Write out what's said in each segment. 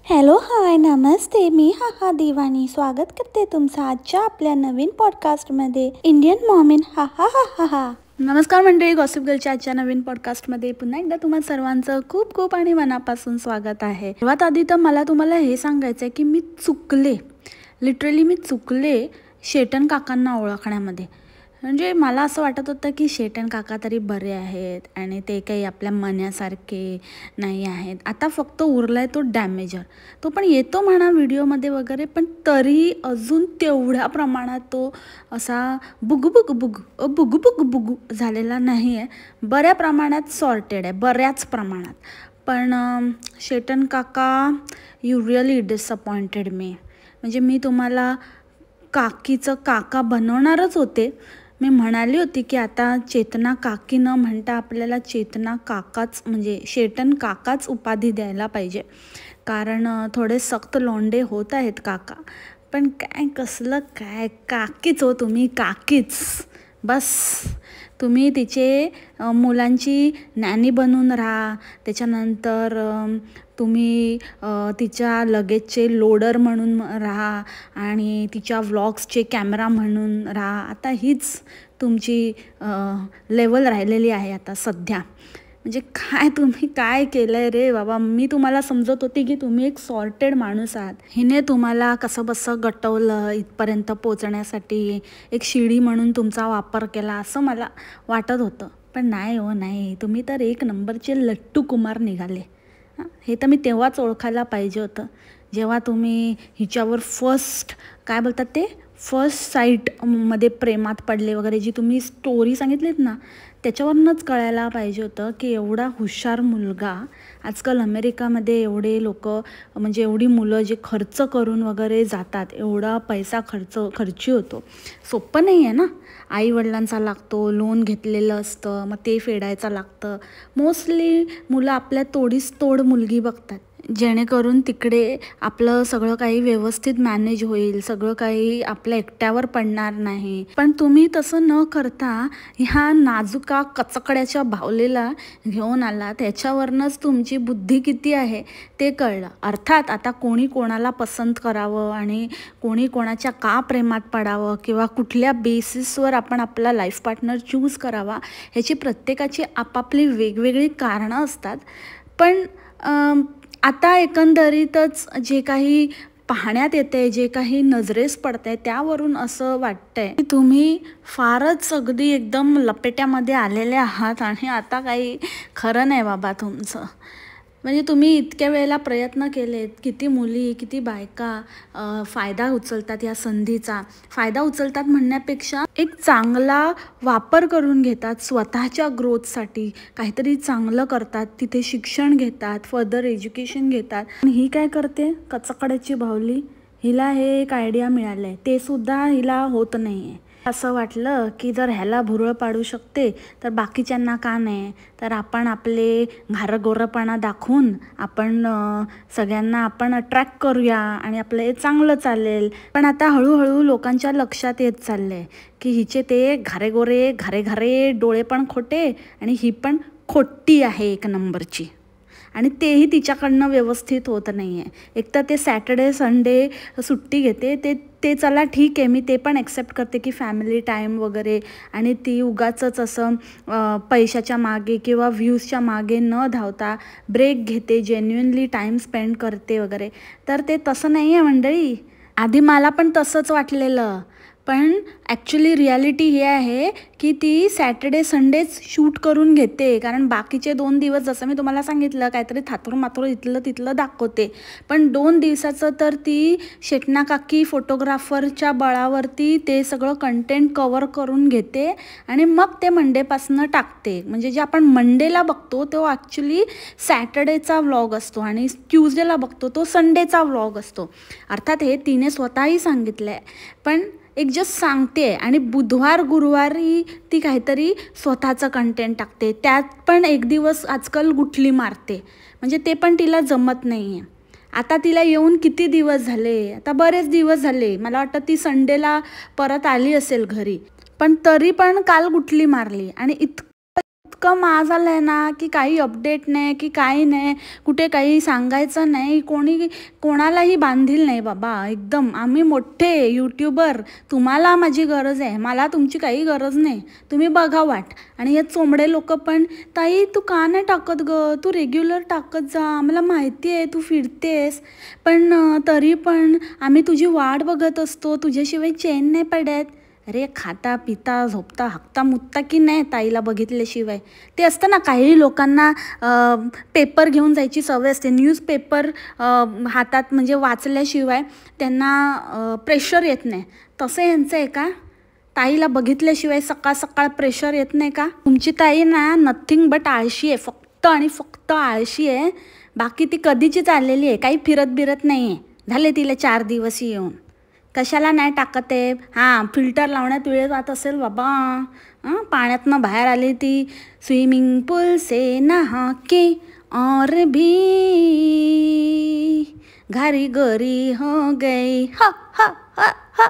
Hello hi नमस्ते. मी हा दिवानी स्वागत करते तुमचं आजच्या आपल्या नवीन पॉडकास्टमध्ये इंडियन मॉम इन हा हा हा हा हा. नमस्कार मंडळी, गॉसिप गर्लच्या आजच्या नवीन पॉडकास्टमध्ये पुन्हा एकदा तुम्हा सर्वांचं खूप खूप आणि मनापासून स्वागत आहे. सर्वात आधी तर मला तुम्हाला हे सांगायचं आहे की मी चुकले शेटन काकांना ओळखण्यामध्ये. म्हणजे मला असं वाटत होतं की शेटन काका तरी बरे आहेत आणि ते काही आपल्या मनासारखे नाही आहेत. आता फक्त उरला आहे तो डॅमेजर. तो पण येतो म्हणा व्हिडिओमध्ये वगैरे, पण तरी अजून तेवढ्या प्रमाणात तो असा बुगू झालेला नाही आहे. बऱ्या प्रमाणात सॉर्टेड आहे, बऱ्याच प्रमाणात. पण शेटन काका, यू रिअली डिसअपॉइंटेड मी. म्हणजे मी तुम्हाला काकीचं काका बनवणारच होते. मी म्हणाली होती की आता चेतना काकी न म्हणता आपल्याला चेतना काकाच म्हणजे शेटन काकाच उपाधी द्यायला पाहिजे, कारण थोडे सक्त लोंडे होत आहेत काका. पण काय कसलं काय, काकीच हो तुम्ही, काकीच बस. तुम्ही तिचे मुलांची नॅनी बनून राहा, त्याच्यानंतर तुम्ही तिच्या लगेजचे लोडर म्हणून राहा आणि तिच्या व्लॉग्सचे कॅमेरा म्हणून राहा. आता हीच तुमची लेवल राहिलेली आहे आता सध्या. म्हणजे काय तुम्ही काय केलं आहे रे बाबा. मी तुम्हाला समजत होती की तुम्ही एक सॉर्टेड माणूस आहात. हिने तुम्हाला कसं बसं गटवलं इथपर्यंत पोचण्यासाठी, एक शिडी म्हणून तुमचा वापर केला असं मला वाटत होतं. पण नाही हो नाही, तुम्ही तर एक नंबरचे लट्टू कुमार निघाले. हे तर मी तेव्हाच ओळखायला पाहिजे होतं, जेव्हा तुम्ही हिच्यावर फर्स्ट साईटमध्ये प्रेमात पडले वगैरे, जी तुम्ही स्टोरी सांगितलीत ना, त्याच्यावरूनच कळायला पाहिजे होतं की एवढा हुशार मुलगा. आजकाल अमेरिकामध्ये एवढे लोक म्हणजे एवढी मुलं जे खर्च करून वगैरे जातात, एवढा पैसा खर्ची होतो. सोपं नाही आहे ना. आईवडिलांचा लागतो, लोन घेतलेलं असतं, मग ते फेडायचं लागतं. मोस्टली मुलं आपल्या तोडीस तोड मुलगी बघतात, जेणेकरून तिकडे आपलं सगळं काही व्यवस्थित मॅनेज होईल, सगळं काही आपल्या एकट्यावर पडणार नाही. पण तुम्ही तसं न करता ह्या नाजुका कचकड्याच्या भावलेला घेऊन आला. त्याच्यावरनंच तुमची बुद्धी किती आहे ते कळलं. अर्थात आता कोणी कोणाला पसंत करावं आणि कोणी कोणाच्या का प्रेमात पडावं किंवा कुठल्या बेसिसवर आपण आपला लाईफ पार्टनर चूज करावा, ह्याची प्रत्येकाची आपापली वेगवेगळी कारणं असतात. पण आता एकंदरीतच जे काही पाहण्यात येते, जे काही नजरेस पडतंय, त्यावरून असं वाटतंय की तुम्ही फारच अगदी एकदम लपेट्यामध्ये आलेले आहात आणि आता काही खरं नाही बाबा तुमचं. म्हणजे तुम्ही इतक्या वेळेला प्रयत्न केलेत, किती मुली किती बायका फायदा उचलतात, या संधीचा फायदा उचलतात म्हणण्यापेक्षा एक चांगला वापर करून घेतात स्वतःच्या ग्रोथसाठी, काहीतरी चांगलं करतात, तिथे शिक्षण घेतात, फर्दर एज्युकेशन घेतात. आणि ही काय करते कचकड्याची भावली. हिला हे एक आयडिया मिळालं आहे, ते सुद्धा हिला होत नाही आहे. असं वाटलं की जर ह्याला भुरळ पाडू शकते तर बाकीच्यांना का नाही. तर आपण आपले घारगोरपणा दाखवून आपण सगळ्यांना आपण अट्रॅक्ट करूया आणि आपलं हे चांगलं चालेल. पण आता हळूहळू लोकांच्या लक्षात येत चाललंय की हिचे ते घारेगोरे घारे डोळे पण खोटे आणि ही पण खोटी आहे एक नंबरची. आणि तेही तिच्याकडनं व्यवस्थित होत नाही आहे. एक तर ते सॅटर्डे संडे सुट्टी घेते, ते चला ठीक आहे, मी ते पण ॲक्सेप्ट करते की फॅमिली टाईम वगैरे, आणि ती उगाचच असं पैशाच्या मागे किंवा व्ह्यूजच्या मागे न धावता ब्रेक घेते, जेन्युइनली टाईम स्पेंड करते वगैरे. तर ते तसं नाही आहे मंडळी. आधी मला पण तसंच वाटलेलं, पण ॲक्च्युली रियालिटी हे आहे की ती सॅटर्डे संडेच शूट करून घेते, कारण बाकीचे 2 दिवस जसं मी तुम्हाला सांगितलं काहीतरी थातूर इथलं तिथलं दाखवते. पण 2 दिवसाचं तर ती शेटना काकी फोटोग्राफरच्या बळावरती ते सगळं कंटेंट कवर करून घेते आणि मग ते मंडेपासनं टाकते. म्हणजे जे आपण मंडेला बघतो तो ॲक्च्युली सॅटर्डेचा व्लॉग असतो आणि ट्यूजडेला बघतो तो संडेचा व्लॉग असतो. अर्थात हे तिने स्वतःही सांगितलं आहे, पण एक जस्ट सांगते. आणि बुधवार गुरुवारी ती काहीतरी स्वतःचं कंटेंट टाकते, त्यात पण एक दिवस आजकाल गुठली मारते. म्हणजे ते पण तिला जमत नाही आहे. आता तिला येऊन किती दिवस झाले, आता बरेच दिवस झाले. मला वाटतं ती संडेला परत आली असेल घरी, पण तरी पण काल गुठली मारली. आणि इतकं इतकं माज आलंय ना की काही अपडेट नाही की काही नाही, कुठे काही सांगायचं नाही, कोणालाही बांधील नाही बाबा. एकदम आम्ही मोठे यूट्यूबर, तुम्हाला माझी गरज आहे, मला तुमची काही गरज नाही, तुम्ही बघा वाट. आणि हे चोंबडे लोक पण, ताई तू का नाही टाकत ग, तू रेग्युलर टाकत जा, मला माहिती आहे तू फिरतेस, पण तरी पण आम्ही तुझी वाट बघत असतो, तुझ्याशिवाय चैन नाही पडत. अरे खाता पिता झोपता हाकता मुत्ता की नाही ताईला बघितल्याशिवाय. ते असतं ना काही लोकांना पेपर घेऊन जायची सवय असते, न्यूजपेपर हातात म्हणजे वाचल्याशिवाय त्यांना प्रेशर येत नाही. तसं यांचं आहे का? ताईला बघितल्याशिवाय सकाळ सकाळ प्रेशर येत नाही का? तुमची ताई ना नथिंग बट आळशी आहे, फक्त आणि फक्त आळशी आहे. बाकी ती कधीचीच आलेली आहे, काही फिरत बिरत नाही आहे. झाले तिला 4 दिवस येऊन. कशाला नाही टाकत आहे? हां, फिल्टर लावण्यात वेळ जात असेल बाबा. पाण्यातनं बाहेर आली ती, स्विमिंग पूल से नहा के और भी घरी गरी हो गई. हा हा हा हा.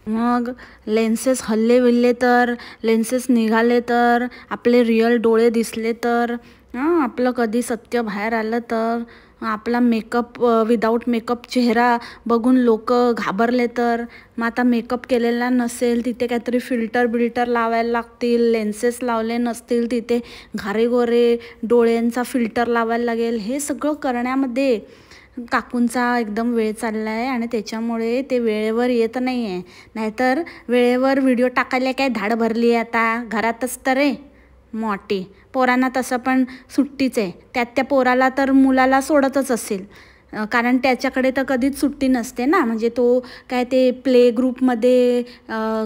मग लेन्सेस हल्ले विल्ले तर, लेन्सेस निघाले तर, आपले रिअल डोळे दिसले तर, आपलं कधी सत्य बाहेर आलं तर, आपला मेकअप विदाऊट मेकअप चेहरा बघून लोक घाबरले तर, मग आता मेकअप केलेला नसेल तिथे काहीतरी फिल्टर लावायला लागतील, लेन्सेस लावले नसतील तिथे घारेगोरे डोळ्यांचा फिल्टर लावायला लागेल. हे सगळं करण्यामध्ये काकूंचा एकदम वेळ चालला आहे आणि त्याच्यामुळे ते वेळेवर येत नाही आहे. नाहीतर वेळेवर व्हिडिओ टाकायला काय धाड भरली आहे आता घरातच तर रे मोठी. पोरांना तसं पण सुट्टीच आहे, त्यात त्या पोराला तर मुलाला सोडतच असेल, कारण त्याच्याकडे तर कधीच सुट्टी नसते ना. म्हणजे तो काय ते प्ले ग्रुपमध्ये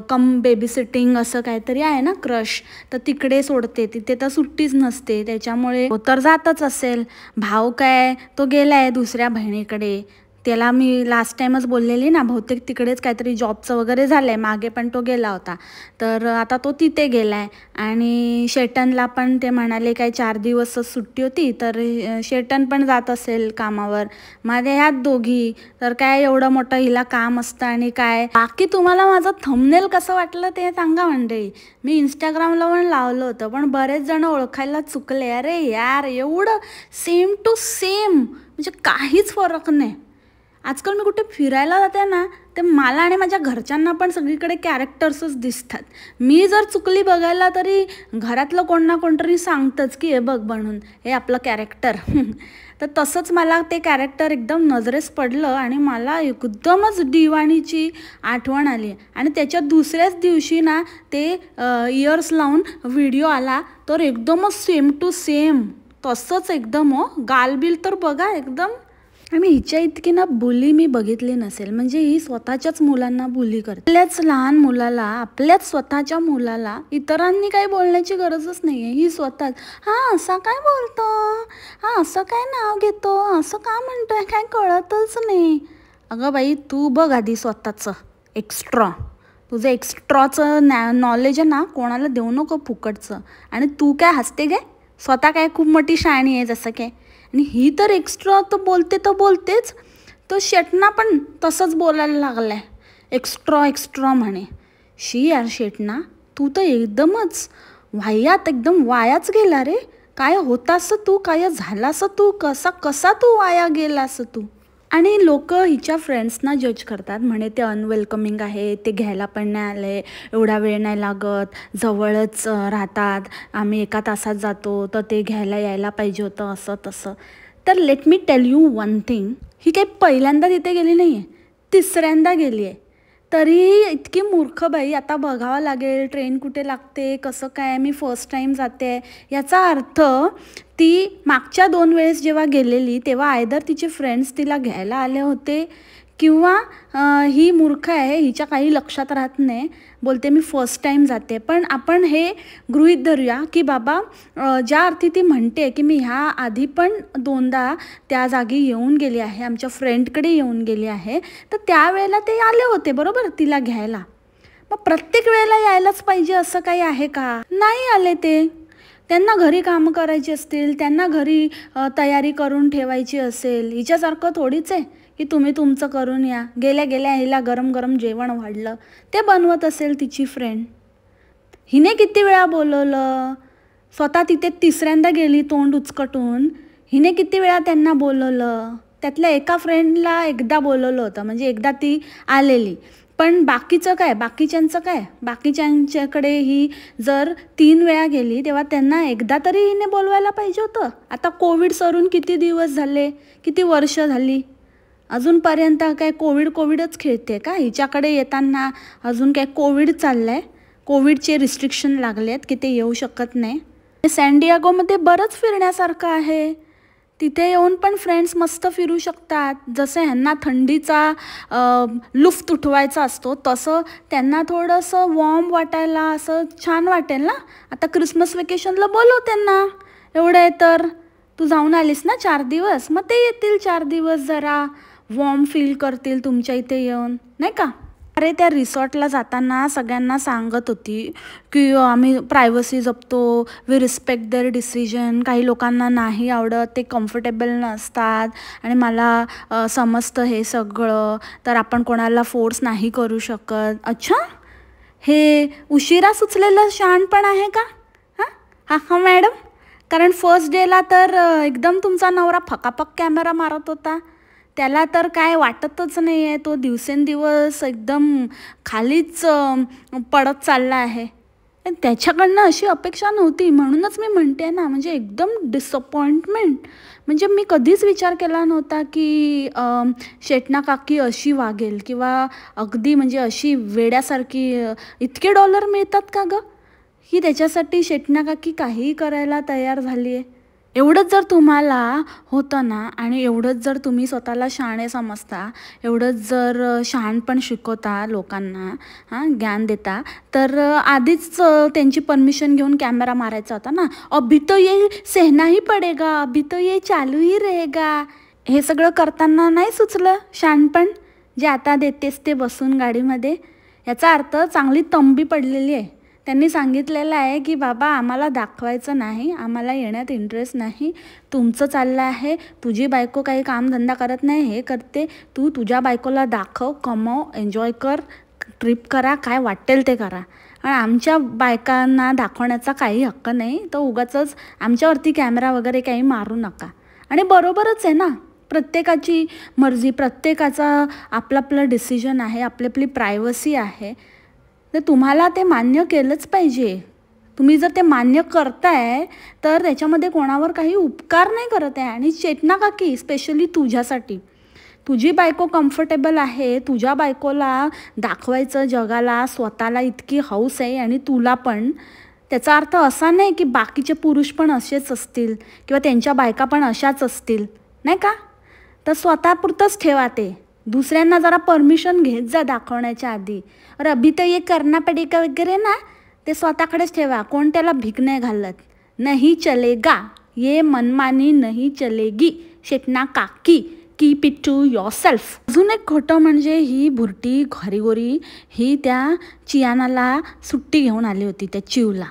कम बेबी सिटिंग असं काहीतरी आहे ना, क्रश, तर तिकडे सोडते, तिथे तर सुट्टीच नसते. त्याच्यामुळे तो तर जातच असेल. भाऊ काय तो गेला आहे दुसऱ्या बहिणीकडे. त्याला मी लास्ट टाईमच बोललेली ना, बहुतेक तिकडेच काहीतरी जॉबचं वगैरे झालं आहे, मागे पण तो गेला होता, तर आता तो तिथे गेला आहे. आणि शेटनला पण ते म्हणाले काय 4 दिवसच सुट्टी होती, तर शेटन पण जात असेल कामावर. माझ्या ह्यात दोघी तर काय एवढं मोठं हिला काम असतं आणि काय. बाकी तुम्हाला माझं थंबनेल कसं वाटलं ते सांगा मंडळी. मी इंस्टाग्रामला पण लावलं होतं, पण बरेच जण ओळखायला चुकले. अरे यार एवढं सेम टू सेम, म्हणजे काहीच फरक नाही. आजकाल मी कुठे फिरायला जाते ना, ते मला आणि माझ्या घरच्यांना पण सगळीकडे कॅरेक्टर्सच दिसतात. मी जर चुकली बघायला तरी घरातलं कोण ना कोणतरी सांगतंच की हे बघ म्हणून, हे आपलं कॅरेक्टर. तर तसंच मला ते कॅरेक्टर एकदम नजरेस पडलं आणि मला एकदमच दिवाणीची आठवण आली. आणि त्याच्या दुसऱ्याच दिवशी ना ते इयर्स लावून व्हिडिओ आला, तर एकदमच सेम टू सेम तसंच एकदम. गालबिल तर बघा एकदम. आणि हिच्या इतकी ना बुली मी बघितली नसेल. म्हणजे ही स्वतःच्याच मुलांना बुली करते. आपल्याच लहान मुलाला, आपल्याच स्वतःच्या मुलाला इतरांनी काही बोलण्याची गरजच नाही आहे. ही स्वतःच हां असं काय बोलतो, हां असं काय नाव घेतो, असं का म्हणतोय, काय कळतच नाही. अगं बाई तू बघ आधी स्वतःचं एक्स्ट्रा. तुझं एक्स्ट्राचं नॉलेज आहे ना कोणाला देऊ नको फुकटचं. आणि तू काय हसते काय, स्वतः काय खूप मोठी शहाणी आहे जसं काय. आणि ही तर एक्स्ट्रा तर बोलतेच. तो शेटना पण तसंच बोलायला लागला आहे, एक्स्ट्रा म्हणे. शी यार शेटना, तू तर एकदमच वाह्यात, एकदम वायाच गेला रे. काय होतास तू, काय झालास तू, कसा तू वाया गेलास तू. आणि लोक हिच्या फ्रेंड्सना जज करतात, म्हणे ते अनवेलकमिंग आहे, ते घ्यायला पण नाही आले, एवढा वेळ नाही लागत, जवळच राहतात, आम्ही 1 तासात जातो, तर ते घ्यायला यायला पाहिजे होतं, असं तसं. तर let me tell you one thing, ही काही पहिल्यांदा तिथे गेली नाही आहे, 3ऱ्यांदा गेली आहे. तरी इतकी मूर्ख बाई. आता बघावं लागेल ट्रेन कुठे लागते, कसं काय. मी फर्स्ट टाईम जाते, याचा अर्थ ती मागच्या 2 वेळेस जेव्हा गेलेली तेव्हा आयदर तिचे फ्रेंड्स तिला घ्यायला आले होते किंवा ही मूर्ख आहे, हिच्या काही लक्षात राहत नाही, बोलते मी फर्स्ट टाईम जाते. पण आपण हे गृहीत धरूया की बाबा ज्या अर्थी ती म्हणते की मी ह्या आधी पण 2दा त्या जागी येऊन गेली आहे, आमच्या फ्रेंडकडे येऊन गेली आहे, तर त्यावेळेला ते आले होते बरोबर तिला घ्यायला. मग प्रत्येक वेळेला यायलाच पाहिजे असं काही आहे का? नाही आले ते. त्यांना घरी कामं करायची असतील, त्यांना घरी तयारी करून ठेवायची असेल. हिच्यासारखं थोडीच आहे की तुम्ही तुमचं करून या. गेल्या हिला गरम गरम जेवण वाढलं, ते बनवत असेल तिची फ्रेंड. हिने किती वेळा बोलवलं, स्वतः तिथे तिसऱ्यांदा गेली तोंड उचकटून. हिने किती वेळा त्यांना बोलवलं. त्यातल्या एका फ्रेंडला एकदा बोलवलं होतं, म्हणजे एकदा ती आलेली. पण बाकीचं काय, बाकीच्यांचं काय, बाकीच्यांच्याकडे ही जर 3 वेळा गेली तेव्हा त्यांना एकदा तरी हिने बोलवायला पाहिजे होतं. आता कोविड सरून किती दिवस झाले, किती वर्ष झाली, अजूनपर्यंत काय कोविडच खेळते का? हिच्याकडे येताना अजून काय कोविड चाललं आहे, कोविडचे रिस्ट्रिक्शन लागले आहेत की ते येऊ शकत नाही. सॅनडियागोमध्ये बरंच फिरण्यासारखं आहे. तिथे येऊन पण फ्रेंड्स मस्त फिरू शकतात. जसं ह्यांना थंडीचा लुफ्त उठवायचा असतो तसं त्यांना थोडंसं वॉर्म वाटायला असं छान वाटेल ना. आता क्रिसमस वेकेशनला बोलव त्यांना. एवढं आहे तर तू जाऊन आलीस ना 4 दिवस, मग ते येतील 4 दिवस, जरा वॉर्म फील करतील तुमच्या इथे येऊन, नाही का. अरे त्या रिसॉर्टला जाताना सगळ्यांना सांगत होती की आम्ही प्रायव्हसी जपतो, वी रिस्पेक्ट देअर डिसिजन. काही लोकांना नाही आवडत, ते कम्फर्टेबल नसतात आणि मला समजतं हे सगळं, तर आपण कोणाला फोर्स नाही करू शकत. अच्छा, हे उशिरा सुचलेलं शहाणपण आहे का? हां हां मॅडम, कारण फर्स्ट डेला तर एकदम तुमचा नवरा फकाफक कॅमेरा मारत होता. त्याला तर काय वाटतच नाही आहे, तो दिवसेंदिवस एकदम खालीच पडत चालला आहे. त्याच्याकडनं अशी अपेक्षा नव्हती, म्हणूनच मी म्हणते ना, म्हणजे एकदम डिसअपॉइंटमेंट. म्हणजे मी कधीच विचार केला नव्हता की शेटना काकी अशी वागेल किंवा अगदी म्हणजे अशी वेड्यासारखी. इतके डॉलर मिळतात का गं की त्याच्यासाठी शेटना काकी काहीही करायला तयार झाली आहे. एवढंच जर तुम्हाला होतं ना, आणि एवढंच जर तुम्ही स्वतःला शहाणे समजता, एवढंच जर शहाणपण शिकवता लोकांना, ज्ञान देता, तर आधीच त्यांची परमिशन घेऊन कॅमेरा मारायचा होता ना. अभी तो ये सहना ही पडेगा, अभी तो ये चालू ही रहेगा. हे सगळं करताना नाही सुचलं शहाणपण जे आता देतेस ते बसून गाडीमध्ये. याचा अर्थ चांगली तंबी पडलेली आहे. त्यांनी सांगितलेलं आहे की बाबा आम्हाला दाखवायचं नाही, आम्हाला येण्यात इंटरेस्ट नाही. तुमचं चाललं आहे, तुझी बायको काही कामधंदा करत नाही, हे करते, तू तुझ्या बायकोला दाखव, कमव, एन्जॉय कर, ट्रिप करा, काय वाटेल ते करा. आणि आमच्या बायकांना दाखवण्याचा काही हक्क नाही, तर उगाचच आमच्यावरती कॅमेरा वगैरे काही मारू नका. आणि बरोबरच आहे ना, प्रत्येकाची मर्जी, प्रत्येकाचा आपलं डिसिजन आहे, आपली प्रायव्हसी आहे. तर तुम्हाला ते मान्य केलंच पाहिजे. तुम्ही जर ते मान्य करताय तर त्याच्यामध्ये कोणावर काही उपकार नाही करत आहे. आणि चेतना काकी स्पेशली तुझ्यासाठी, तुझी बायको कम्फर्टेबल आहे, तुझ्या बायकोला दाखवायचं जगाला, स्वतःला इतकी हौस आहे आणि तुला पण. त्याचा अर्थ असा नाही की बाकीचे पुरुष पण असेच असतील किंवा त्यांच्या बायका पण अशाच असतील, नाही का. तर स्वतःपुरतंच ठेवा ते. दुसऱ्यांना जरा परमिशन घेत जा दाखवण्याच्या आधी. और अभी तो ये करना पडेगा वगैरे ना, ते स्वतःकडेच ठेवा. कोण त्याला भीक नाही घालत. नहीं चलेगा, ये मनमानी नहीं चलेगी. शेटना काकी, कीप इट टू योरसेल्फ. अजून एक खोटं म्हणजे ही भुरटी घरीगोरी ही त्या चियानाला सुट्टी घेऊन आली होती, त्या चिवला.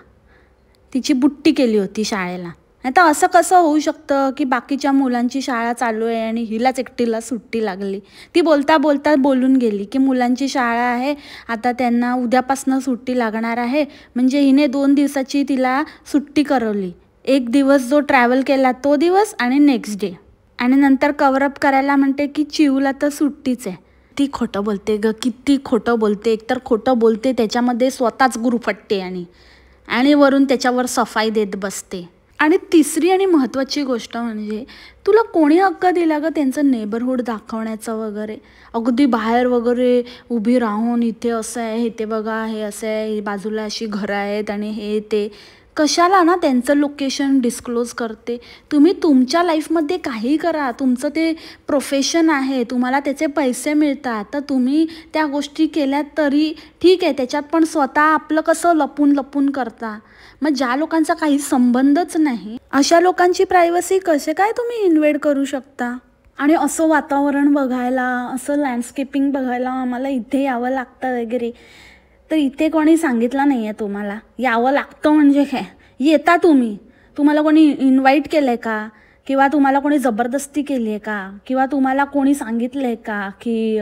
तिची बुट्टी केली होती शाळेला. आता असं कसं होऊ शकतं की बाकीच्या मुलांची शाळा चालू आहे आणि हिलाच एकटीला सुट्टी लागली. ती बोलता बोलता बोलून गेली की मुलांची शाळा आहे, आता त्यांना उद्यापासून सुट्टी लागणार आहे. म्हणजे हिने 2 दिवसाची तिला सुट्टी करवली. 1 दिवस जो ट्रॅव्हल केला तो दिवस आणि नेक्स्ट डे. आणि नंतर कव्हरअप करायला म्हणते की चिवला तर सुट्टीच आहे. ती खोटं बोलते ग, किती खोटं बोलते. एकतर खोटं बोलते, त्याच्यामध्ये स्वतःच गुरफटते आणि वरून त्याच्यावर सफाई देत बसते. आणि तिसरी आणि महत्त्वाची गोष्ट म्हणजे तुला कोणी हक्क दिला ग त्यांचं नेबरहूड दाखवण्याचं वगैरे. अगदी बाहेर वगैरे उभी राहून इथे असं आहे, इथे बघा हे असं आहे, बाजूला अशी घरं आहेत आणि हे ते. कशाला ना त्यांचं लोकेशन डिस्क्लोज करते. तुम्ही तुमच्या लाईफमध्ये काही करा, तुमचं ते प्रोफेशन आहे, तुम्हाला त्याचे पैसे मिळतात, तर तुम्ही त्या गोष्टी केल्यात तरी ठीक आहे. त्याच्यात पण स्वतः आपलं कसं लपून लपून करता. मग ज्या लोकांचा काही संबंधच नाही अशा लोकांची प्रायव्हसी कसे काय तुम्ही इन्व्हेड करू शकता. आणि असं वातावरण बघायला, असं लँडस्केपिंग बघायला आम्हाला इथे यावं लागतं वगैरे, तर इथे कोणी सांगितलं नाही आहे तुम्हाला यावं लागतं म्हणजे काय. येता तुम्हाला कोणी इन्व्हाइट केलं आहे का, किंवा तुम्हाला कोणी जबरदस्ती केली आहे का, किंवा तुम्हाला कोणी सांगितलं आहे का की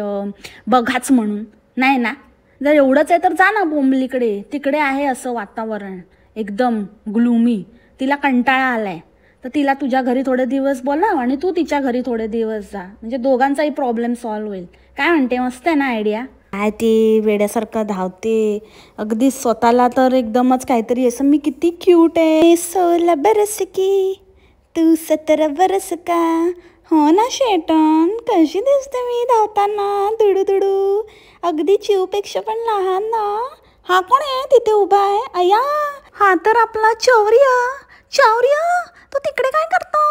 बघाच म्हणून. नाही ना. जर एवढंच आहे तर जा ना बोंबलीकडे, तिकडे आहे असं वातावरण एकदम ग्लूमी, तिला कंटाळा आलाय, तर तिला तुझ्या घरी थोडे दिवस बोलाव आणि तू तिच्या घरी थोडे दिवस जा, म्हणजे दोघांचाही प्रॉब्लेम सॉल्व्ह होईल. काय म्हणते, मस्त आहे ना आयडिया? काय ती वेड्यासारखं धावते, अगदी स्वतःला तर एकदमच काहीतरी असं मी किती क्यूट आहे. 16 बरस की तू 17 बरस का, हो ना शेटन, कशी दिसते मी धावताना दुडू दुडू, अगदी चिवपेक्षा पण लहान ना. हा कोण आहे तिथे उभा आहे? अय्या, हा तर आपला चौर्य. चौर्य, तू तिकडे काय करतो?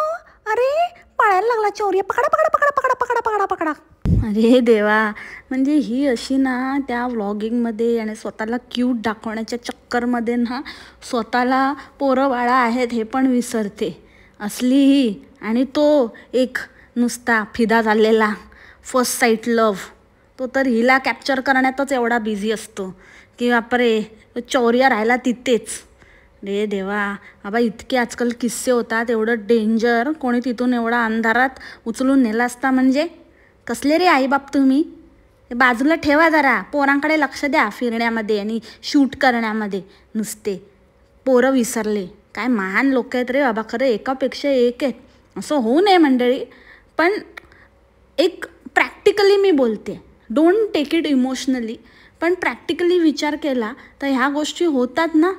अरे पळायला लागला चौर्य, पकडा पकडा पकडा पकडा पकडा पकडा पकडा. अरे देवा, म्हणजे ही अशी ना त्या व्लॉगिंगमध्ये आणि स्वतःला क्यूट दाखवण्याच्या चक्करमध्ये ना स्वतःला पोरं बाळा आहेत हे पण विसरते असली ही. आणि तो एक नुसता फिदा झालेला फर्स्ट साईट लव्ह, तो तर हिला कॅप्चर करण्यातच एवढा बिझी असतो की बापरे, चौर्य राहिला तिथेच. रे देवा, बाबा इतके आजकाल किस्से होतात, एवढं डेंजर. कोणी तिथून एवढा अंधारात उचलून नेला असता म्हणजे. कसले रे आईबाप तुम्ही, बाजूला ठेवा जरा, पोरांकडे लक्ष द्या फिरण्यामध्ये आणि शूट करण्यामध्ये. नुसते पोरं विसरले, काय महान लोक आहेत रे बाबा, खरं एकापेक्षा एक आहेत. असं होऊ नये मंडळी, पण एक प्रॅक्टिकली मी बोलते, डोंट टेक इट इमोशनली, पण प्रॅक्टिकली विचार केला तर ह्या गोष्टी होतात ना.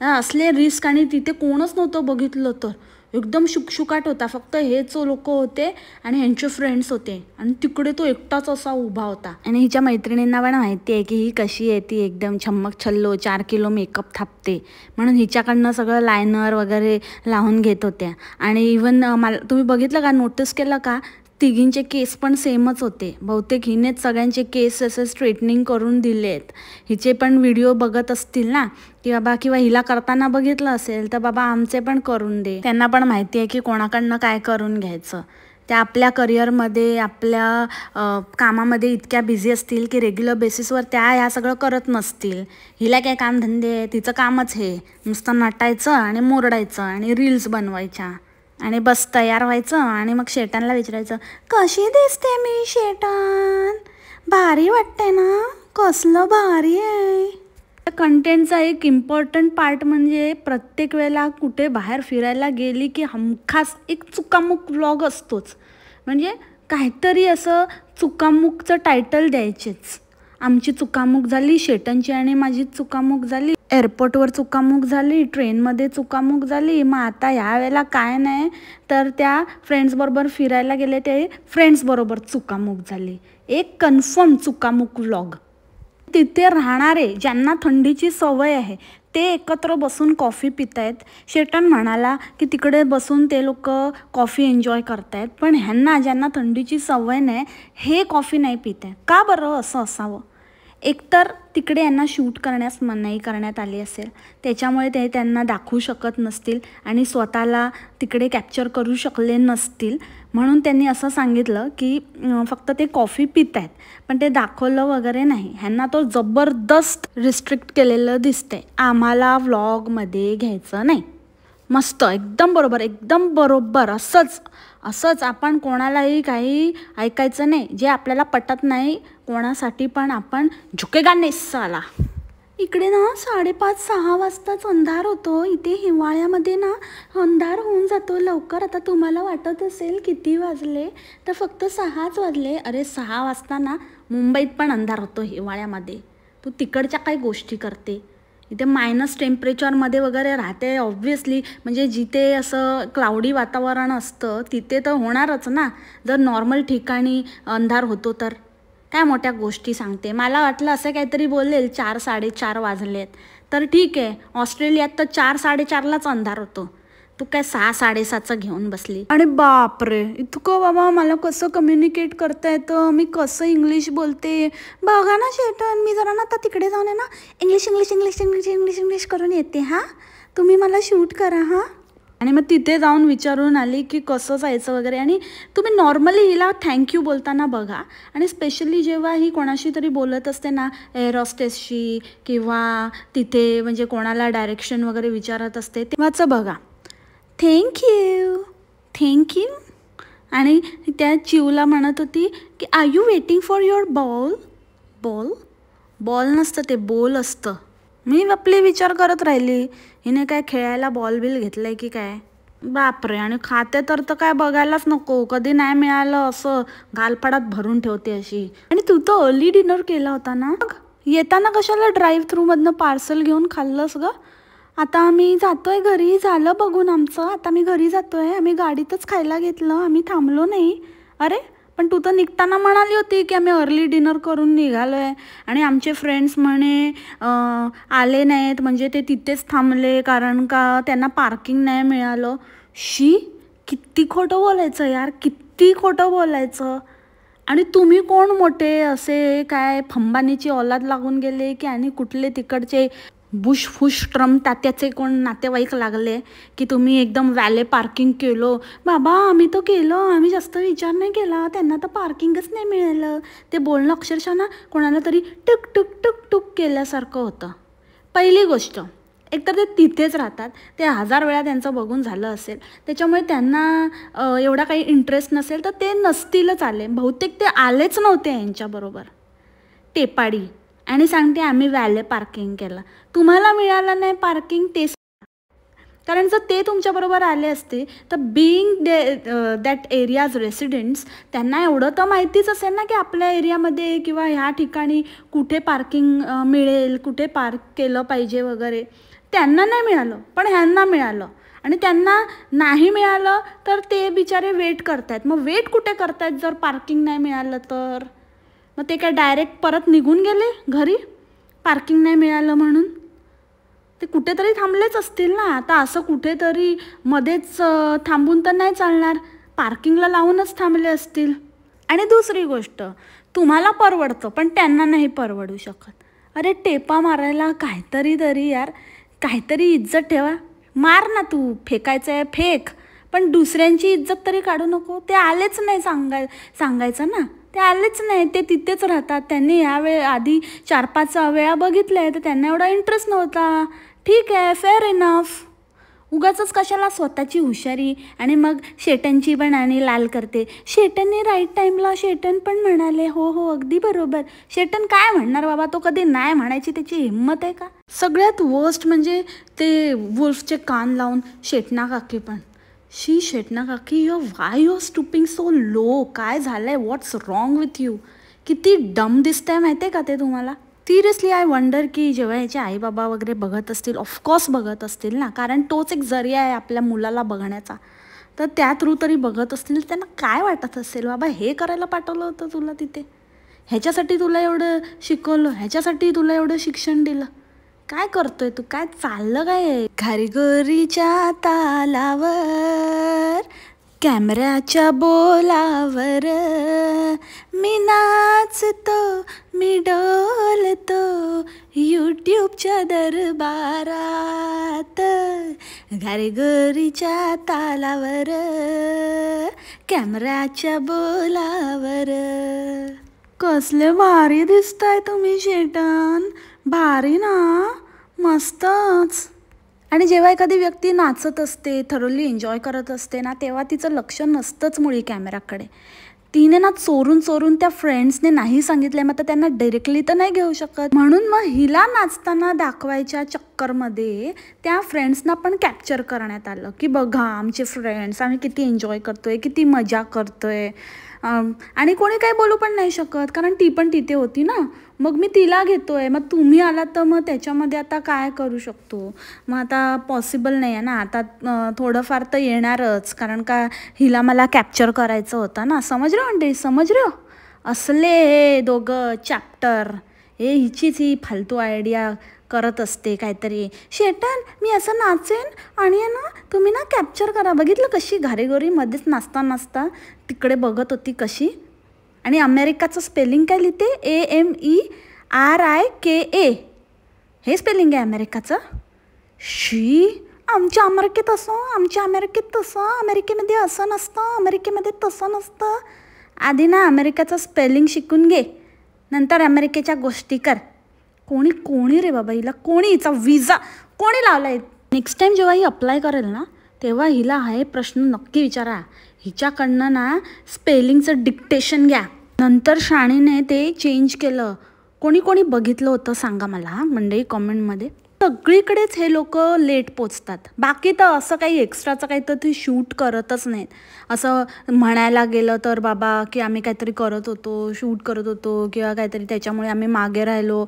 असले रिस्क, आणि तिथे कोणच नव्हतं बघितलं तर, एकदम शुकशुकाट होता, फक्त हेच लोक होते आणि ह्यांचे फ्रेंड्स होते, आणि तिकडे तो एकटाच असा उभा होता. आणि हिच्या मैत्रिणींना पण माहिती आहे की ही कशी आहे, ती एकदम छम्मक छल्लो 4 किलो मेकअप थापते, म्हणून हिच्याकडनं सगळं लायनर वगैरे लावून घेत होत्या. आणि इवन मला तुम्ही बघितलं का, नोटीस केलं का, तिघींचे केस पण सेमच होते. बहुतेक हिनेच सगळ्यांचे केस असे स्ट्रेटनिंग करून दिले आहेत. हिचे पण व्हिडिओ बघत असतील ना, की बाबा, किंवा हिला करताना बघितलं असेल तर बाबा आमचे पण करून दे. त्यांना पण माहिती आहे की कोणाकडनं काय करून घ्यायचं. त्या आपल्या करिअरमध्ये, आपल्या कामामध्ये इतक्या बिझी असतील की रेग्युलर बेसिसवर त्या ह्या सगळं करत नसतील. हिला काय कामधंदे आहे, तिचं कामच हे नुसतं नटायचं आणि मोरडायचं आणि रील्स बनवायच्या आणि बस तयार व्हायचं. आणि मग शेटानला विचारायचं, कशी दिसते मी शेटान, भारी वाटते ना, कसलं भारी आहे. कंटेंटचा एक इम्पॉर्टंट पार्ट म्हणजे प्रत्येक वेळेला कुठे बाहेर फिरायला गेली की हमखास एक चुकामुक व्लॉग असतोच. म्हणजे काहीतरी असं चुकामुकचं टायटल द्यायचेच. आमची चुकामुक झाली, शेटनची आणि माझी चुकामुक झाली, एअरपोर्टवर चुकामुक झाली, ट्रेनमध्ये चुकामुक झाली. मग आता ह्या वेळेला काय नाही तर त्या फ्रेंड्सबरोबर फिरायला गेले, ते फ्रेंड्सबरोबर चुकामुक झाली. एक कन्फर्म चुकामुक व्लॉग. तिथे राहणारे ज्यांना थंडीची सवय आहे ते एकत्र बसून कॉफी पित आहेत. शेटन म्हणाला की तिकडे बसून ते लोक कॉफी एन्जॉय करतायत, पण ह्यांना ज्यांना थंडीची सवय नाही हे कॉफी नाही पित आहेत. का बरं असं असावं? एकतर तिकडे यांना शूट करण्यास मनाई करण्यात आली असेल, त्याच्यामुळे ते त्यांना दाखवू शकत नसतील आणि स्वतःला तिकडे कॅप्चर करू शकले नसतील, म्हणून त्यांनी असं सांगितलं की फक्त ते कॉफी पित आहेत, पण ते दाखवलं वगैरे नाही. ह्यांना तो जबरदस्त रिस्ट्रिक्ट केलेलं दिसतंय, आम्हाला व्लॉगमध्ये घ्यायचं नाही. मस्त, एकदम बरोबर, एकदम बरोबर. असंच आपण कोणालाही काही ऐकायचं नाही, जे आपल्याला पटत नाही कोणासाठी पण आपण झुकेगा नाही साला. इकडे ना 5:30-6 वाजताच अंधार होतो. इथे हिवाळ्यामध्ये ना अंधार होऊन जातो लवकर. आता तुम्हाला वाटत असेल किती वाजले, तर फक्त 6च वाजले. अरे 6 वाजता ना मुंबईत पण अंधार होतो हिवाळ्यामध्ये. तू तिकडच्या काही गोष्टी करते, इथे मायनस टेम्परेचरमध्ये वगैरे राहते ऑब्व्हियसली. म्हणजे जिथे असं क्लाउडी वातावरण असतं तिथे तर होणारच ना. जर नॉर्मल ठिकाणी अंधार होतो तर काय मोठ्या गोष्टी सांगते. मला वाटलं असं काहीतरी बोलेल 4-4:30 वाजलेत, तर ठीक आहे. ऑस्ट्रेलियात तर 4-4:30लाच अंधार होतो, तू काय 6-6:30चं घेऊन बसली. आणि बापरे, इतकं बाबा मला कसं कम्युनिकेट करता येतं, मी कसं इंग्लिश बोलते बघा ना शेटन. मी जरा ना आता तिकडे जाऊन आहे ना English English English English English English करून येते, हां तुम्ही मला शूट करा हां. आणि मग तिथे जाऊन विचारून आली की कसं जायचं वगैरे. आणि तुम्ही नॉर्मली हिला थँक्यू बोलताना बघा, आणि स्पेशली जेव्हा ही कोणाशी तरी बोलत असते ना, एअर हॉस्टेसशी किंवा तिथे म्हणजे कोणाला डायरेक्शन वगैरे विचारत असते तेव्हाचं बघा, थँक्यू थँक्यू. आणि त्या चिवला म्हणत होती की are you waiting for your ball. Ball नसतं ते, बोल असतं. मी आपले विचार करत राहिली, हिने काय खेळायला बॉल बिल घेतलाय की काय. बापरे, आणि खाते तर काय बघायलाच नको, कधी नाही मिळालं असं गालफाडात भरून ठेवते अशी. आणि तू तर अर्ली डिनर केला होता ना, येताना कशाला ड्राईव्ह थ्रू मधनं पार्सल घेऊन खाल्लंस ग. आता आम्ही जातोय घरी, झालं बघून आमचं, आता मी घरी जातोय, आम्ही गाडीतच खायला घेतलं, आम्ही थांबलो नाही. अरे पण तू तर निघताना म्हणाली होती की आम्ही अर्ली डिनर करून निघालोय, आणि आमचे फ्रेंड्स म्हणे आले नाहीत, म्हणजे ते तिथेच थांबले कारण का त्यांना पार्किंग नाही मिळालं. शी, किती खोटं बोलायचं यार, किती खोटं बोलायचं. आणि तुम्ही कोण मोठे असे, काय फंबानीची औलाद लागून गेले की आणि कुठले तिकडचे बुश फुश ट्रम्प तात्याचे कोण नातेवाईक लागले की तुम्ही एकदम वॅले पार्किंग केलं. बाबा आम्ही तर केलं, आम्ही जास्त विचार नाही केला, त्यांना तर पार्किंगच नाही मिळालं. ते बोलणं अक्षरशः ना कोणाला तरी टुक टुक टुक टुक केल्यासारखं होतं. पहिली गोष्ट, एकतर ते तिथेच राहतात, ते 1000 वेळा त्यांचं बघून झालं असेल, त्याच्यामुळे त्यांना एवढा काही इंटरेस्ट नसेल, तर ते नसतीलच आले, बहुतेक ते आलेच नव्हते यांच्याबरोबर. टेपाडी. आणि सांगते आम्ही वॅले पार्किंग केलं, तुम्हाला मिळालं नाही पार्किंग ते. कारण जर ते तुमच्याबरोबर आले असते तर बीइंग दॅट एरियाज रेसिडेंट्स, त्यांना एवढं तर माहितीच असेल ना की आपल्या एरियामध्ये किंवा ह्या ठिकाणी कुठे पार्किंग मिळेल, कुठे पार्क केलं पाहिजे वगैरे. त्यांना नाही मिळालं पण ह्यांना मिळालं, आणि त्यांना नाही मिळालं तर ते बिचारे वेट करतायत. मग वेट कुठे करतायत जर पार्किंग नाही मिळालं तर? मग ते काय डायरेक्ट परत निघून गेले घरी पार्किंग नाही मिळालं म्हणून? ते कुठेतरी थांबलेच असतील ना. आता असं कुठेतरी मध्येच थांबून तर नाही चालणार, पार्किंगला लावूनच थांबले असतील. आणि दुसरी गोष्ट, तुम्हाला परवडतं पण त्यांना नाही परवडू शकत. अरे टेपा मारायला काहीतरी यार, काहीतरी इज्जत ठेवा. मार ना तू, फेकायचं आहे फेक, पण दुसऱ्यांची इज्जत तरी काढू नको. ते आलेच नाही सांगायचं ना, ते आलेच नाही, ते तिथेच राहतात. त्यांनी ह्या आधी 4-5 वेळा बघितलं आहे, तर त्यांना एवढा इंटरेस्ट नव्हता. ठीक आहे, फेअर इनफ. उगाचच कशाला स्वतःची हुशारी, आणि मग शेटनची पण आणि लाल करते. शेटनने राईट टाईमला शेटन पण म्हणाले, हो हो अगदी बरोबर. शेटन काय म्हणणार बाबा, तो कधी नाही म्हणायची त्याची हिंमत आहे का? सगळ्यात वर्स्ट म्हणजे ते वुल्फचे कान लावून शेटना काकी पण. शी शेटना काकी, why you are stooping so low, काय झालंय, व्हॉट्स रॉंग विथ यू? किती डम दिसतंय माहिती आहे का ते तुम्हाला? सिरियसली आय वंडर की जेव्हा याचे आई बाबा वगैरे बघत असतील, ऑफकोर्स बघत असतील ना, कारण तोच एक जरिया आहे आपल्या मुलाला बघण्याचा, तर त्या थ्रू तरी बघत असतील, त्यांना काय वाटत असेल, बाबा हे करायला पाठवलं होतं तुला तिथे, ह्याच्यासाठी तुला एवढं शिकवलं, ह्याच्यासाठी तुला एवढं शिक्षण दिलं, काय करतोय तू, काय चाललं काय? घरगोरीच्या तालावर कॅमेऱ्याच्या बोलावर मी नाचतो, मी डोलतो यूट्यूबच्या दरबारात. घरगोरीच्या तालावर कॅमेऱ्याच्या बोलावर. कसले भारी दिसताय तुम्ही शेटन, भारी ना, मस्तच. आणि जेव्हा एखादी व्यक्ती नाचत असते, थरोली एन्जॉय करत असते ना, तेव्हा तिचं लक्ष नसतंच मुळी कॅमेराकडे. तिने ना चोरून त्या फ्रेंड्सने नाही सांगितलं, मग तर त्यांना डायरेक्टली तर नाही घेऊ शकत, म्हणून मग हिला नाचताना दाखवायच्या चक्करमध्ये त्या फ्रेंड्सना पण कॅप्चर करण्यात आलं की बघा आमचे फ्रेंड्स, आम्ही किती एन्जॉय करतोय, किती मजा करतोय. आणि कोणी काही बोलू पण नाही शकत कारण ती पण तिथे होती ना. मग मी तिला घेतोय, मग तुम्ही आलात तर मग त्याच्यामध्ये आता काय करू शकतो? मग आता पॉसिबल नाही आहे ना, आता थोडंफार तर येणारच, कारण का हिला मला कॅप्चर करायचं होतं ना. समजलं म्हणजे, समजलं? असले दोघं चॅप्टर, हे हिचीच ही फालतू आयडिया करत असते काहीतरी. शेटन मी असं नाचेन आणि ना तुम्ही ना कॅप्चर करा. बघितलं कशी घारेगोरीमध्येच नाचता तिकडे बघत होती कशी. आणि अमेरिकाचं स्पेलिंग काय लिहिते, AMERIKA, हे स्पेलिंग आहे अमेरिकाचं. शी, आमच्या अमेरिकेत असं, आमच्या अमेरिकेत तसं, अमेरिकेमध्ये असं नसतं, अमेरिकेमध्ये तसं नसतं. आधी ना अमेरिकाचं स्पेलिंग शिकून घे, नंतर अमेरिकेच्या गोष्टी कर. कोणी रे बाबा हिला, कोणी हिचा विजा कोणी लावला आहे? नेक्स्ट टाईम जेव्हा ही अप्लाय करेल ना, तेव्हा हिला हा प्रश्न नक्की विचारा. हिच्याकडनं ना स्पेलिंगचं डिक्टेशन घ्या. नंतर शाणीने ते चेंज केलं, कोणी कोणी बघितलं होतं सांगा मला मंडळी कॉमेंटमध्ये. सगळीकडेच हे लोक लेट पोचतात. बाकी तर असं काही एक्स्ट्राचं काही तर ते शूट करतच नाहीत. असं म्हणायला गेलं तर बाबा की आम्ही काहीतरी करत होतो, शूट करत होतो किंवा काहीतरी त्याच्यामुळे आम्ही मागे राहिलो.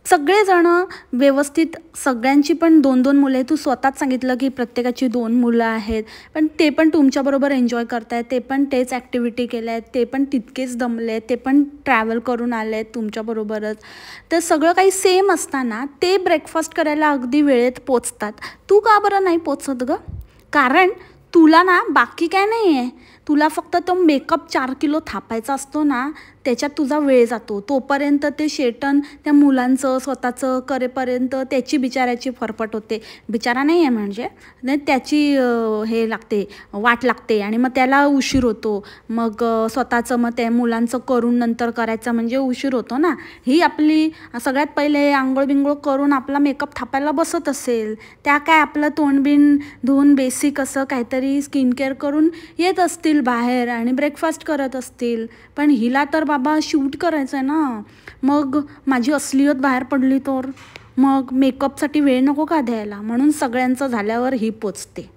सगळेजणं व्यवस्थित, सगळ्यांची पण 2-2 मुलं आहे. तू स्वतःच सांगितलं की प्रत्येकाची 2 मुलं आहेत, पण ते पण तुमच्याबरोबर एन्जॉय करतायत, ते पण तेच ॲक्टिव्हिटी केल्या आहेत, ते पण तितकेच दमले आहेत, ते पण ट्रॅव्हल करून आले आहेत तुमच्याबरोबरच. तर सगळं काही सेम असताना ते ब्रेकफास्ट करायला अगदी वेळेत पोचतात. तू का बरं नाही पोचत गं? कारण तुला ना बाकी काय नाही आहे, तुला फक्त तो मेकअप 4 किलो थापायचा असतो ना, त्याच्यात तुझा वेळ जातो. तोपर्यंत ते शेटन त्या मुलांचं स्वतःचं करेपर्यंत त्याची बिचाऱ्याची फरफट होते. बिचारा नाही आहे म्हणजे त्याची हे लागते, वाट लागते आणि मग त्याला उशीर होतो. मग स्वतःचं मग त्या मुलांचं करून नंतर करायचं म्हणजे उशीर होतो ना. ही आपली सगळ्यात पहिले आंघोळ बिंघोळ करून आपला मेकअप थापायला बसत असेल, त्या काय आपलं तोंडबिन धुवून बेसिक असं काहीतरी स्किन केअर करून येत असतील बाहेर आणि ब्रेकफास्ट करत असतील. पण हिला तर बाबा शूट करायचं आहे ना. मग माझी असलियत बाहेर पडली तर मग मेकअपसाठी वेळ नको का द्यायला? म्हणून सगळ्यांचं झाल्यावर ही पोचते.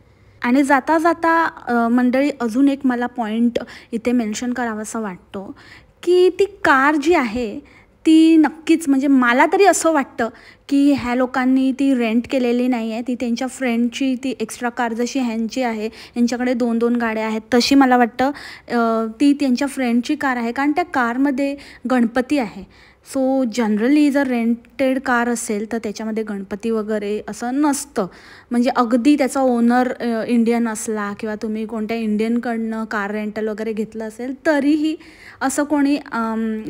आणि जाता जाता मंडळी अजून एक मला पॉईंट इथे मेन्शन करावासा वाटतो की ती कार जी आहे ती नक्कीच, म्हणजे मला तरी असं वाटतं की ह्या लोकांनी ती रेंट केलेली नाही आहे. ती त्यांच्या फ्रेंडची ती एक्स्ट्रा कार जशी ह्यांची आहे, यांच्याकडे 2-2 गाड्या आहेत, तशी मला वाटतं ती त्यांच्या फ्रेंडची कार आहे. कारण त्या कारमध्ये गणपती आहे. सो जनरली जर रेंटेड कार असेल तर त्याच्यामध्ये गणपती वगैरे असं नसतं. म्हणजे अगदी त्याचा ओनर इंडियन असला किंवा तुम्ही कोणत्या इंडियनकडनं कार रेंटल वगैरे घेतलं असेल तरीही असं कोणी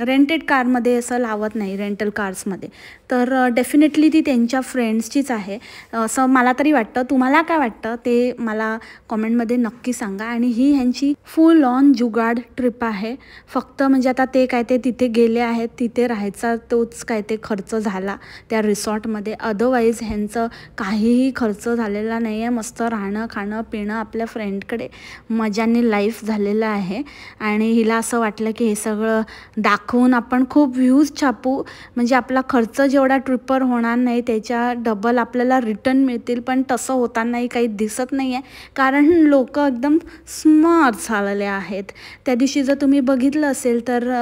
रेंटेड कारमध्ये असं लावत नाही, रेंटल कार्समध्ये. तर डेफिनेटली ती त्यांच्या फ्रेंड्सचीच आहे असं मला तरी वाटतं. तुम्हाला काय वाटतं ते मला कॉमेंटमध्ये नक्की सांगा. आणि ही ह्यांची फुल ऑन जुगाड ट्रिप आहे. फक्त म्हणजे आता ते काय ते तिथे गेले आहेत, तिथे राहायचा तोच काय ते खर्च झाला त्या रिसॉर्टमध्ये. अदरवाईज ह्यांचं काहीही खर्च झालेला नाही आहे. मस्त राहणं खाणं पिणं आपल्या फ्रेंडकडे मजाने लाईफ झालेलं आहे. आणि हिला असं वाटलं की हे सगळं दाखवून आपण खूप व्ह्यूज छापू, म्हणजे आपला खर्च जेवढा ट्रिपवर होणार नाही त्याच्या डबल आपल्याला रिटर्न मिळतील. पण तसं होतानाही काही दिसत नाही आहे, कारण लोक एकदम स्मार्ट झालेले आहेत. त्या दिवशी जर तुम्ही बघितलं असेल तर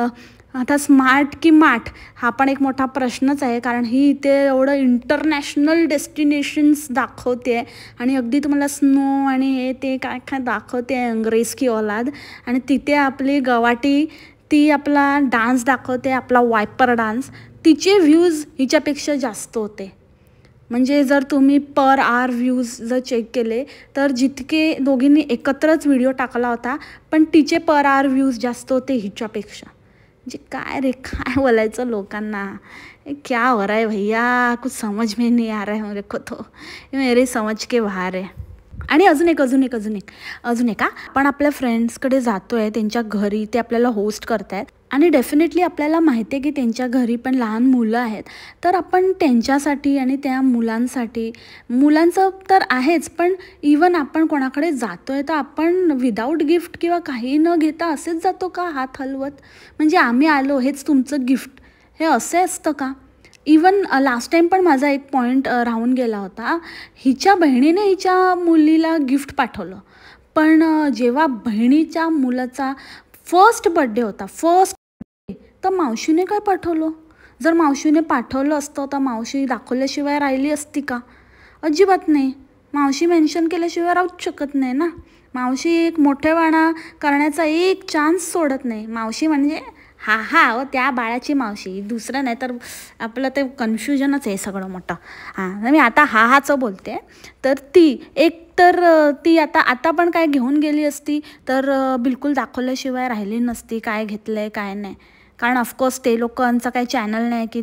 आता स्मार्ट की मार्ट हा पण एक मोठा प्रश्नच आहे. कारण ही इथे एवढं इंटरनॅशनल डेस्टिनेशन्स दाखवते आहे आणि अगदी तुम्हाला स्नो आणि हे ते काय काय दाखवते आहे, अंग्रेज की औलाद. आणि तिथे आपली गवाटी ती आपला डान्स दाखवते, आपला वायपर डान्स. तिचे व्ह्यूज हिच्यापेक्षा जास्त होते. म्हणजे जर तुम्ही पर आवर व्ह्यूज जर चेक केले तर जितके दोघींनी एकत्रच व्हिडिओ टाकला होता, पण तिचे पर आवर व्ह्यूज जास्त होते हिच्यापेक्षा. म्हणजे काय रे, काय बोलायचं लोकांना, क्या हो रहा है भैया, कुछ समझ में नहीं आ रहा है मेरे को, तो मेरी समझ के बाहर है. आणि अजून एक आपण आपल्या फ्रेंड्सकडे जातो आहे त्यांच्या घरी, ते आपल्याला होस्ट करतायत आणि डेफिनेटली आपल्याला माहिती आहे की त्यांच्या घरी पण लहान मुलं आहेत. तर आपण त्यांच्यासाठी आणि त्या मुलांसाठी, मुलांचं तर आहेच, पण इवन आपण कोणाकडे जातो आहे तर आपण विदाऊट गिफ्ट किंवा काही न घेता असेच जातो का हात हलवत? म्हणजे आम्ही आलो हेच तुमचं गिफ्ट, हे असे असतं का? इवन लास्ट टाईम पण माझा एक पॉईंट राहून गेला होता. हिच्या बहिणीने हिच्या मुलीला गिफ्ट पाठवलं, पण जेव्हा बहिणीच्या मुलाचा फर्स्ट बर्थडे होता, तर मावशीने काय पाठवलं? जर मावशीने पाठवलं असतं तर मावशी दाखवल्याशिवाय राहिली असती का? अजिबात नाही. मावशी मेन्शन केल्याशिवाय राहूच शकत नाही ना. मावशी एक मोठेपणा करण्याचा एक चान्स सोडत नाही. मावशी म्हणजे हा त्या बाळाची मावशी, दुसरं नाही तर आपलं ते कन्फ्युजनच आहे सगळं मोठं. मी आता हाचं बोलते. तर ती आता पण काय घेऊन गेली असती तर बिलकुल दाखवल्याशिवाय राहिली नसती काय घेतलं आहे काय नाही. कारण ऑफकोर्स ते लोकांचं काही चॅनल नाही की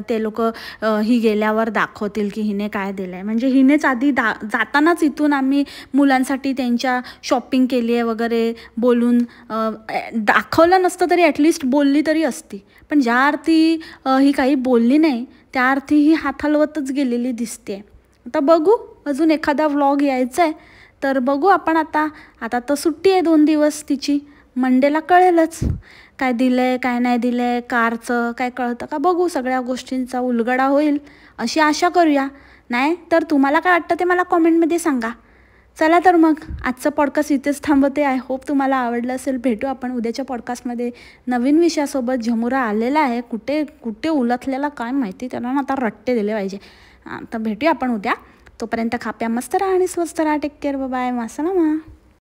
ते लोक ही गेल्यावर दाखवतील की हिने काय दिलं आहे. म्हणजे हिनेच आधी जातानाच इथून आम्ही मुलांसाठी त्यांच्या शॉपिंग केली आहे वगैरे बोलून दाखवलं नसतं तरी ॲटलिस्ट बोलली तरी असती. पण ज्या अर्थी ही काही बोलली नाही त्या अर्थी ही हात हलवतच गेलेली दिसते. आता बघू, अजून एखादा व्लॉग यायचा आहे तर बघू आपण. आता तर सुट्टी आहे 2 दिवस तिची, मंडेला कळेलच काय दिलं आहे काय नाही दिलं आहे, कारचं काय कळतं का बघू, सगळ्या गोष्टींचा उलगडा होईल अशी आशा करूया. नाही तर तुम्हाला काय वाटतं ते मला कॉमेंटमध्ये सांगा. चला तर मग आजचं पॉडकास्ट इथेच थांबवते. आय होप तुम्हाला आवडलं असेल. भेटू आपण उद्याच्या पॉडकास्टमध्ये नवीन विषयासोबत. झमुरा आलेला आहे, कुठे कुठे उलथलेला काय माहिती, त्याला ना आता रट्टे दिले पाहिजे. तर भेटूया आपण उद्या. तोपर्यंत खाप्या मस्त राहा आणि स्वस्त राहा. Take care, bye, मासलामा.